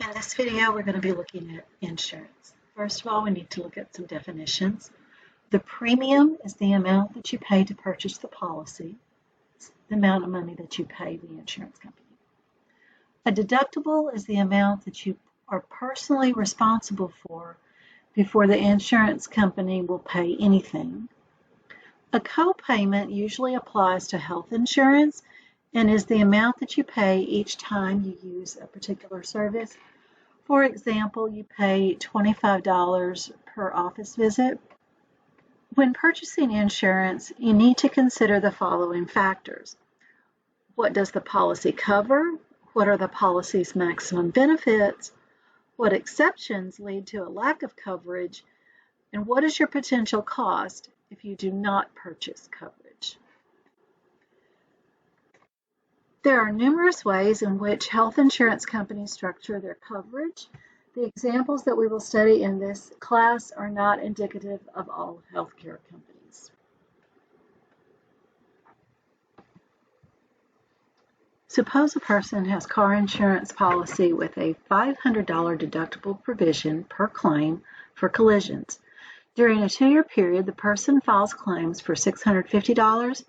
In this video, we're going to be looking at insurance. First of all, we need to look at some definitions. The premium is the amount that you pay to purchase the policy. It's the amount of money that you pay the insurance company. A deductible is the amount that you are personally responsible for before the insurance company will pay anything. A co-payment usually applies to health insurance and is the amount that you pay each time you use a particular service. For example, you pay $25 per office visit. When purchasing insurance, you need to consider the following factors. What does the policy cover? What are the policy's maximum benefits? What exceptions lead to a lack of coverage? And what is your potential cost if you do not purchase coverage? There are numerous ways in which health insurance companies structure their coverage. The examples that we will study in this class are not indicative of all healthcare companies. Suppose a person has car insurance policy with a $500 deductible provision per claim for collisions. During a 2-year period, the person files claims for $650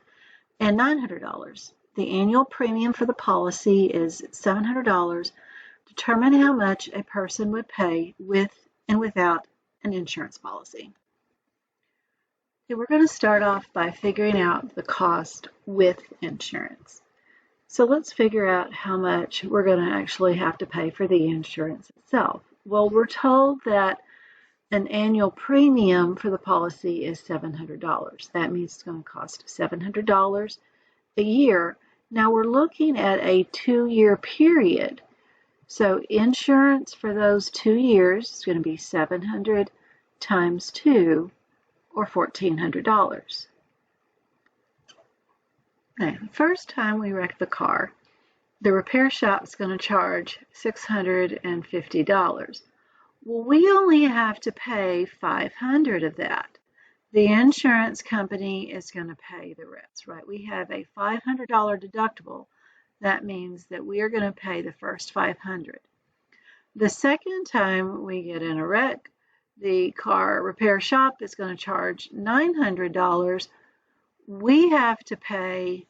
and $900. The annual premium for the policy is $700. Determine how much a person would pay with and without an insurance policy. Okay, we're going to start off by figuring out the cost with insurance. So let's figure out how much we're going to actually have to pay for the insurance itself. Well, we're told that an annual premium for the policy is $700. That means it's going to cost $700 a year. Now we're looking at a 2-year period. So insurance for those 2 years is going to be $700 times 2, or $1,400. Now, the first time we wreck the car, the repair shop is going to charge $650. Well, we only have to pay $500 of that. The insurance company is going to pay the rest, right? We have a $500 deductible. That means that we are going to pay the first $500. The second time we get in a wreck, the car repair shop is going to charge $900. We have to pay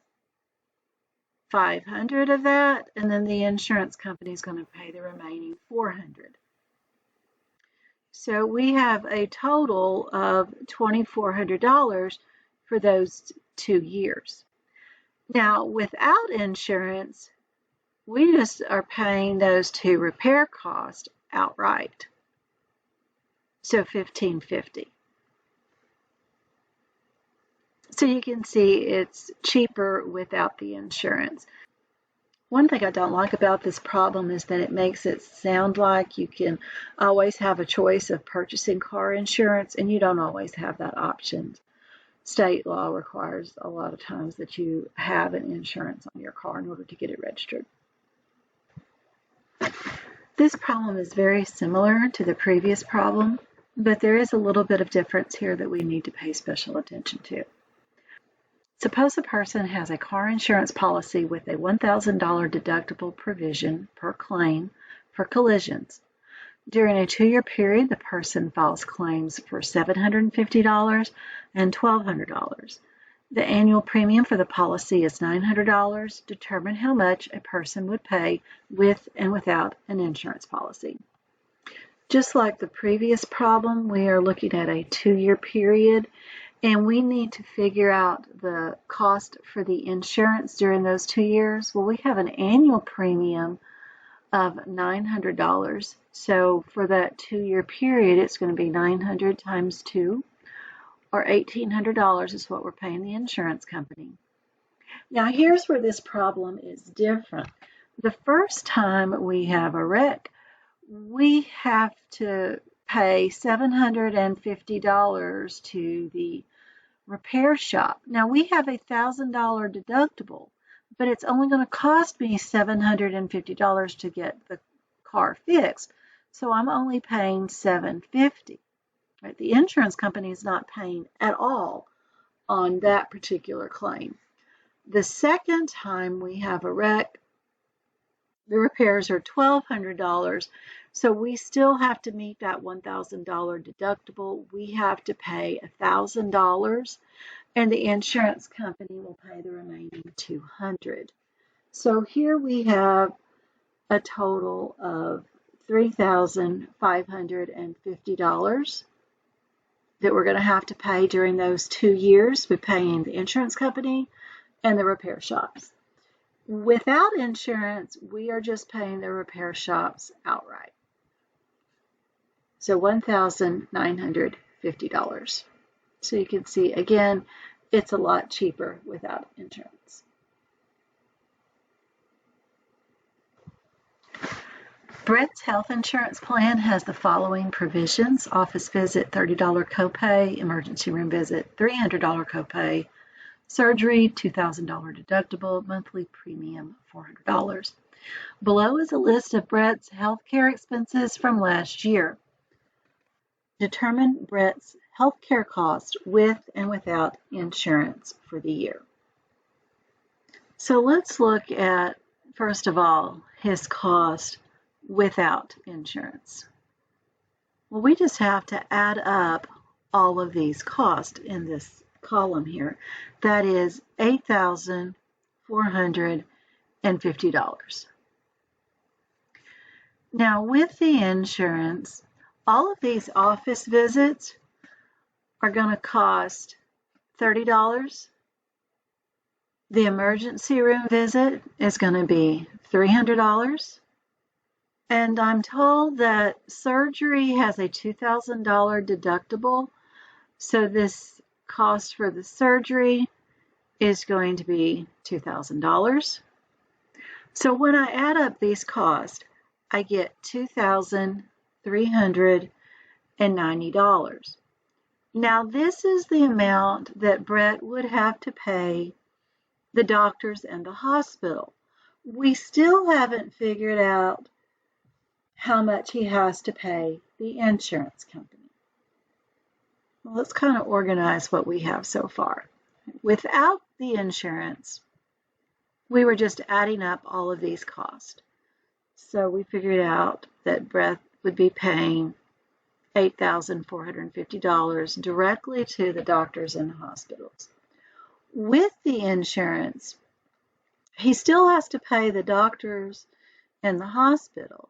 $500 of that, and then the insurance company is going to pay the remaining $400. So we have a total of $2,400 for those 2 years. Now, without insurance, we just are paying those 2 repair costs outright. So $1,550. So you can see it's cheaper without the insurance. One thing I don't like about this problem is that it makes it sound like you can always have a choice of purchasing car insurance, and you don't always have that option. State law requires a lot of times that you have an insurance on your car in order to get it registered. This problem is very similar to the previous problem, but there is a little bit of difference here that we need to pay special attention to. Suppose a person has a car insurance policy with a $1,000 deductible provision per claim for collisions. During a 2-year period, the person files claims for $750 and $1,200. The annual premium for the policy is $900. Determine how much a person would pay with and without an insurance policy. Just like the previous problem, we are looking at a 2-year period, and we need to figure out the cost for the insurance during those 2 years. Well, we have an annual premium of $900. So for that 2-year period, it's going to be 900 times 2, or $1,800 is what we're paying the insurance company. Now, here's where this problem is different. The first time we have a wreck, we have to pay $750 to the repair shop. Now, we have a $1,000 deductible, but it's only going to cost me $750 to get the car fixed. So I'm only paying $750. Right? The insurance company is not paying at all on that particular claim. The second time we have a wreck, The repairs are $1,200. So we still have to meet that $1,000 deductible. We have to pay $1,000, and the insurance company will pay the remaining $200. So here we have a total of $3,550 that we're going to have to pay during those 2 years with paying the insurance company and the repair shops. Without insurance, we are just paying the repair shops outright. So $1,950. So you can see, again, it's a lot cheaper without insurance. Brett's health insurance plan has the following provisions: office visit, $30 copay; emergency room visit, $300 copay; surgery, $2,000 deductible; monthly premium, $400. Below is a list of Brett's healthcare expenses from last year. Determine Brett's healthcare cost with and without insurance for the year. So let's look at, first of all, his cost without insurance. Well, we just have to add up all of these costs in this column here. That is $8,450. Now, with the insurance, all of these office visits are going to cost $30. The emergency room visit is going to be $300. And I'm told that surgery has a $2,000 deductible, so this cost for the surgery is going to be $2,000. So when I add up these costs, I get $2,390. Now this is the amount that Brett would have to pay the doctors and the hospital. We still haven't figured out how much he has to pay the insurance company. Well, let's kind of organize what we have so far. Without the insurance, we were just adding up all of these costs. So we figured out that Brett would be paying $8,450 directly to the doctors and hospitals. With the insurance, he still has to pay the doctors and the hospital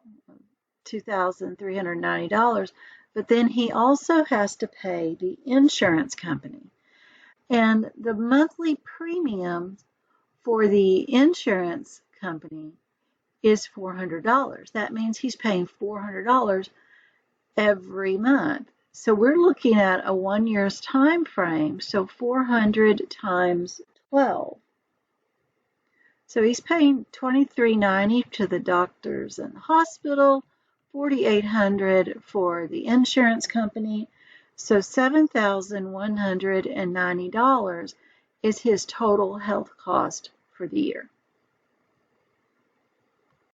$2,390, but then he also has to pay the insurance company. And the monthly premium for the insurance company is $400. That means he's paying $400 every month. So we're looking at a 1 year's time frame, so 400 times 12. So he's paying $2,390 to the doctors and the hospital, $4,800 for the insurance company, so $7,190 is his total health cost for the year.